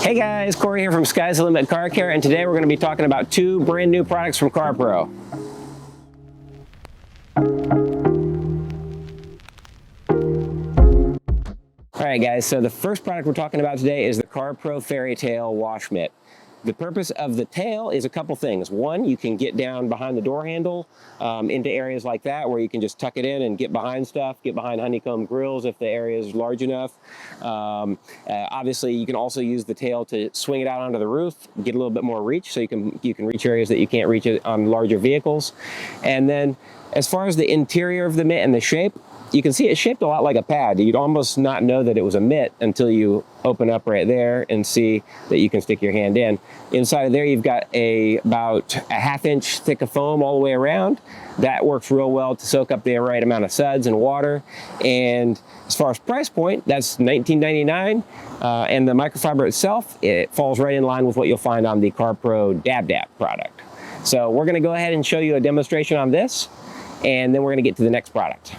Hey guys, Corey here from Sky's the Limit Car Care, and today we're going to be talking about two brand new products from CARPRO. Alright guys, so the first product we're talking about today is the CARPRO FairyTail Wash Mitt. The purpose of the tail is a couple things. One, you can get down behind the door handle into areas like that where you can just tuck it in and get behind stuff, get behind honeycomb grills if the area is large enough. Obviously, you can also use the tail to swing it out onto the roof, get a little bit more reach, so you can reach areas that you can't reach it on larger vehicles. And then as far as the interior of the mitt and the shape, you can see it's shaped a lot like a pad. You'd almost not know that it was a mitt until you open up right there and see that you can stick your hand in. Inside of there, you've got about a ½ inch thick of foam all the way around. That works real well to soak up the right amount of suds and water. And as far as price point, that's $19.99. And the microfiber itself, it falls right in line with what you'll find on the CARPRO Dab Dab product. So we're gonna go ahead and show you a demonstration on this, and then we're gonna get to the next product.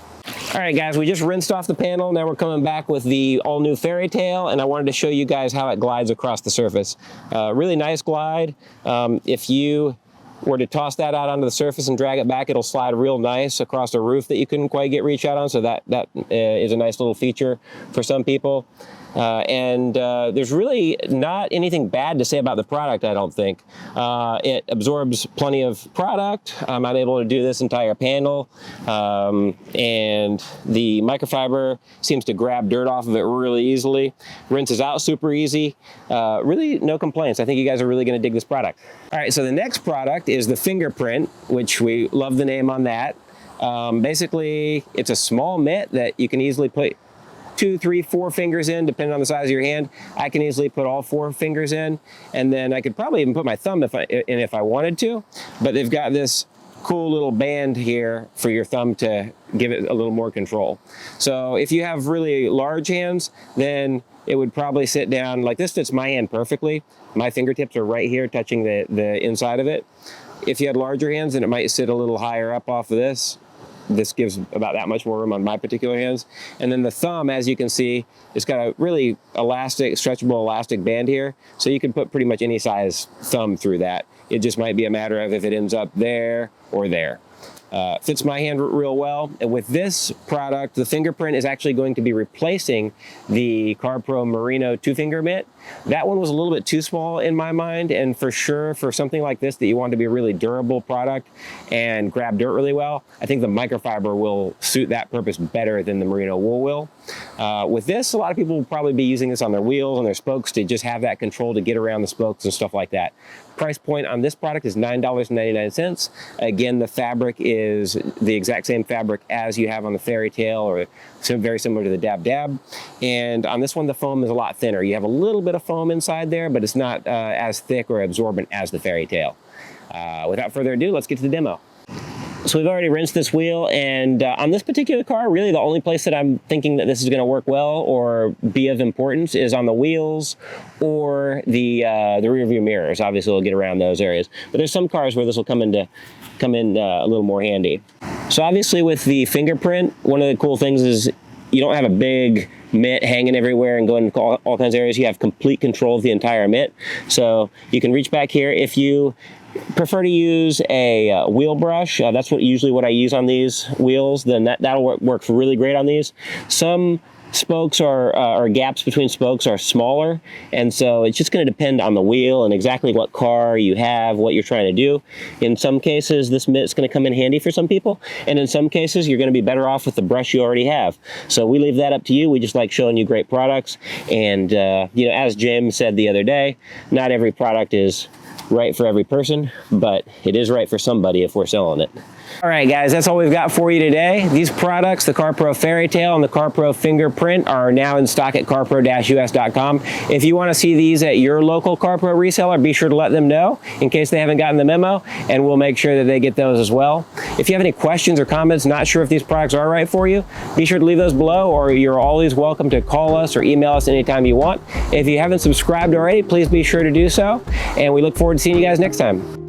All right guys, we just rinsed off the panel. Now we're coming back with the all new FairyTail, and I wanted to show you guys how it glides across the surface. Really nice glide. If you were to toss that out onto the surface and drag it back, it'll slide real nice across a roof that you couldn't quite get reach out on. So that is a nice little feature for some people. There's really not anything bad to say about the product, I don't think. It absorbs plenty of product. I'm able to do this entire panel, and the microfiber seems to grab dirt off of it really easily. Rinses out super easy. Really no complaints. I think you guys are really going to dig this product. All right, so the next product is the Fingerprint, which we love the name on that. Basically, it's a small mitt that you can easily put 2, 3, 4 fingers in, depending on the size of your hand. I can easily put all 4 fingers in, and then I could probably even put my thumb if I wanted to. But they've got this cool little band here for your thumb to give it a little more control. So if you have really large hands, then it would probably sit down like this. Fits my hand perfectly. My fingertips are right here touching the inside of it. If you had larger hands, then it might sit a little higher up off of this. This gives about that much more room on my particular hands. And then the thumb, as you can see, it's got a really elastic, stretchable elastic band here. So you can put pretty much any size thumb through that. It just might be a matter of if it ends up there or there. Fits my hand real well. And with this product, the Fingerprint is actually going to be replacing the CARPRO Merino 2-finger mitt. That one was a little bit too small in my mind, and for sure, for something like this that you want to be a really durable product and grab dirt really well, I think the microfiber will suit that purpose better than the Merino wool will. With this, a lot of people will probably be using this on their wheels and their spokes to just have that control to get around the spokes and stuff like that. Price point on this product is $9.99. Again, the fabric is the exact same fabric as you have on the FairyTail, or very similar to the Dab Dab. And on this one, the foam is a lot thinner. You have a little bit of foam inside there, but it's not as thick or absorbent as the FairyTail. Without further ado, let's get to the demo. So we've already rinsed this wheel, and on this particular car, really the only place that I'm thinking that this is going to work well or be of importance is on the wheels or the rear view mirrors. Obviously, we'll get around those areas, but there's some cars where this will come in a little more handy. So obviously, with the Fingerprint, one of the cool things is you don't have a big mitt hanging everywhere and going to all kinds of areas. You have complete control of the entire mitt, so you can reach back here. If you prefer to use a wheel brush, that's usually what I use on these wheels, then that'll work really great on these. Some spokes or gaps between spokes are smaller, and so it's just going to depend on the wheel and exactly what car you have, what you're trying to do. In some cases, this mitt's going to come in handy for some people, and in some cases, you're going to be better off with the brush you already have. So we leave that up to you. We just like showing you great products, and you know, as Jim said the other day, not every product is right for every person, but it is right for somebody if we're selling it. All right, guys, that's all we've got for you today. These products, the CARPRO FairyTail and the CARPRO Fingerprint, are now in stock at carpro-us.com. If you want to see these at your local CARPRO reseller, be sure to let them know in case they haven't gotten the memo, and we'll make sure that they get those as well. If you have any questions or comments, not sure if these products are right for you, be sure to leave those below, or you're always welcome to call us or email us anytime you want. If you haven't subscribed already, please be sure to do so, and we look forward to seeing you guys next time.